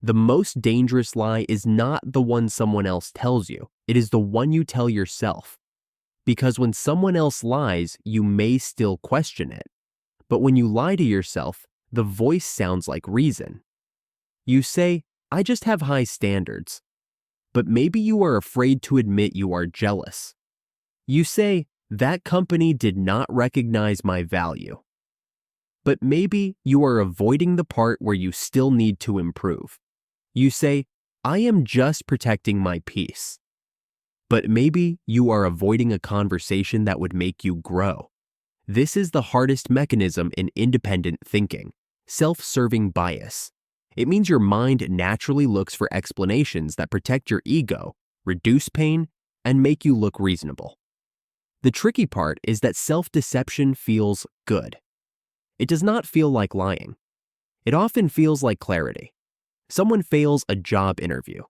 The most dangerous lie is not the one someone else tells you. It is the one you tell yourself. Because when someone else lies, you may still question it. But when you lie to yourself, the voice sounds like reason. You say, I just have high standards. But maybe you are afraid to admit you are jealous. You say, that company did not recognize my value. But maybe you are avoiding the part where you still need to improve. You say, I am just protecting my peace. But maybe you are avoiding a conversation that would make you grow. This is the hardest mechanism in independent thinking, self-serving bias. It means your mind naturally looks for explanations that protect your ego, reduce pain, and make you look reasonable. The tricky part is that self-deception feels good. It does not feel like lying. It often feels like clarity. Someone fails a job interview.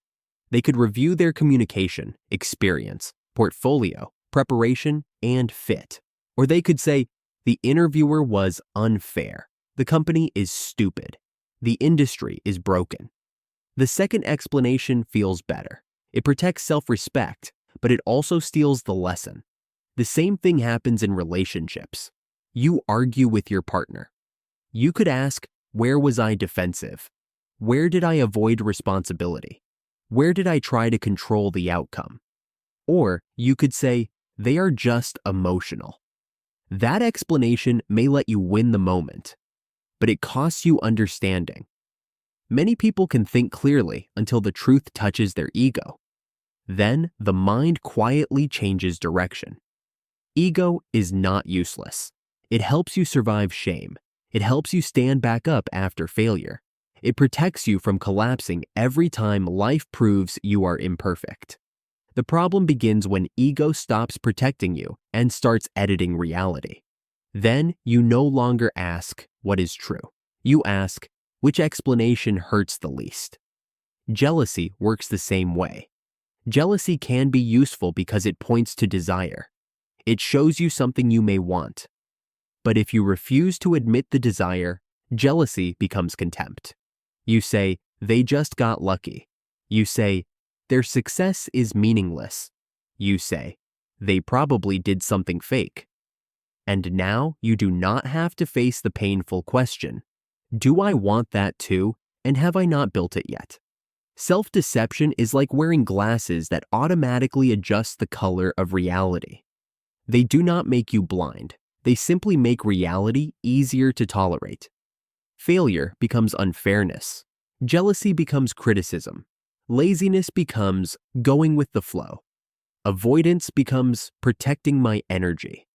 They could review their communication, experience, portfolio, preparation, and fit. Or they could say, the interviewer was unfair. The company is stupid. The industry is broken. The second explanation feels better. It protects self-respect, but it also steals the lesson. The same thing happens in relationships. You argue with your partner. You could ask, where was I defensive? Where did I avoid responsibility? Where did I try to control the outcome? Or you could say, they are just emotional. That explanation may let you win the moment, but it costs you understanding. Many people can think clearly until the truth touches their ego. Then the mind quietly changes direction. Ego is not useless. It helps you survive shame. It helps you stand back up after failure. It protects you from collapsing every time life proves you are imperfect. The problem begins when ego stops protecting you and starts editing reality. Then you no longer ask, what is true? You ask, which explanation hurts the least? Jealousy works the same way. Jealousy can be useful because it points to desire. It shows you something you may want. But if you refuse to admit the desire, jealousy becomes contempt. You say, they just got lucky. You say, their success is meaningless. You say, they probably did something fake. And now you do not have to face the painful question, do I want that too, and have I not built it yet? Self-deception is like wearing glasses that automatically adjust the color of reality. They do not make you blind. They simply make reality easier to tolerate. Failure becomes unfairness. Jealousy becomes criticism. Laziness becomes going with the flow. Avoidance becomes protecting my energy.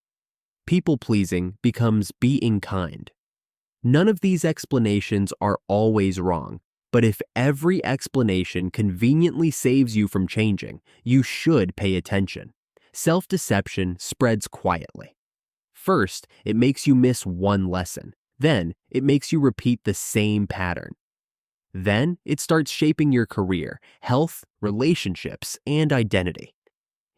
People-pleasing becomes being kind. None of these explanations are always wrong, but if every explanation conveniently saves you from changing, you should pay attention. Self-deception spreads quietly. First, it makes you miss one lesson. Then, it makes you repeat the same pattern. Then, it starts shaping your career, health, relationships, and identity.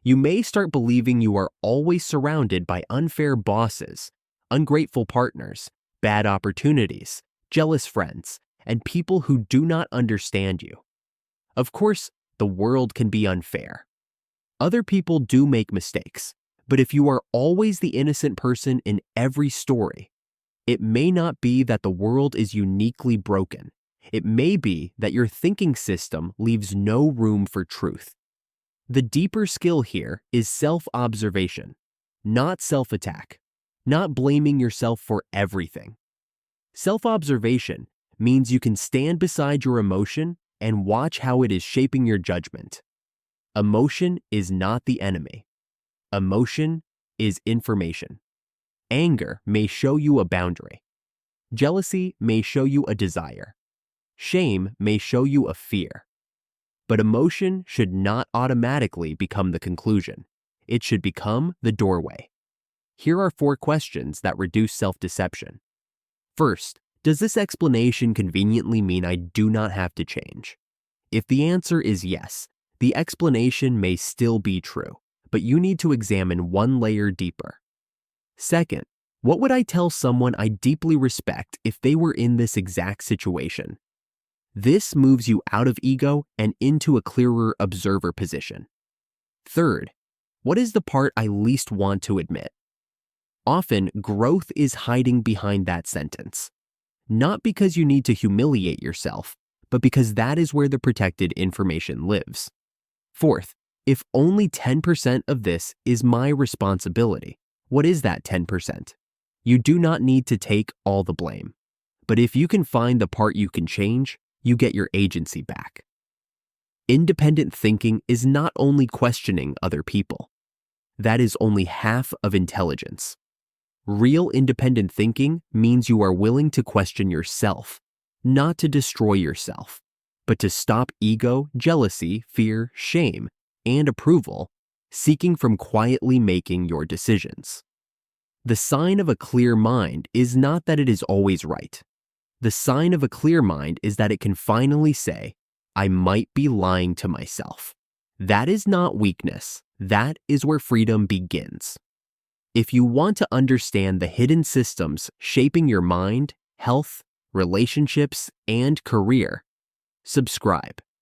You may start believing you are always surrounded by unfair bosses, ungrateful partners, bad opportunities, jealous friends, and people who do not understand you. Of course, the world can be unfair. Other people do make mistakes, but if you are always the innocent person in every story, it may not be that the world is uniquely broken. It may be that your thinking system leaves no room for truth. The deeper skill here is self-observation, not self-attack, not blaming yourself for everything. Self-observation means you can stand beside your emotion and watch how it is shaping your judgment. Emotion is not the enemy. Emotion is information. Anger may show you a boundary. Jealousy may show you a desire. Shame may show you a fear. But emotion should not automatically become the conclusion. It should become the doorway. Here are 4 questions that reduce self-deception. First, does this explanation conveniently mean I do not have to change? If the answer is yes, the explanation may still be true, but you need to examine one layer deeper. Second, what would I tell someone I deeply respect if they were in this exact situation? This moves you out of ego and into a clearer observer position. Third, what is the part I least want to admit? Often, growth is hiding behind that sentence. Not because you need to humiliate yourself, but because that is where the protected information lives. Fourth, if only 10% of this is my responsibility, what is that 10%? You do not need to take all the blame. But if you can find the part you can change, you get your agency back. Independent thinking is not only questioning other people. That is only half of intelligence. Real independent thinking means you are willing to question yourself, not to destroy yourself, but to stop ego, jealousy, fear, shame, and approval, seeking from quietly making your decisions. The sign of a clear mind is not that it is always right. The sign of a clear mind is that it can finally say, I might be lying to myself. That is not weakness. That is where freedom begins. If you want to understand the hidden systems shaping your mind, health, relationships, and career, subscribe.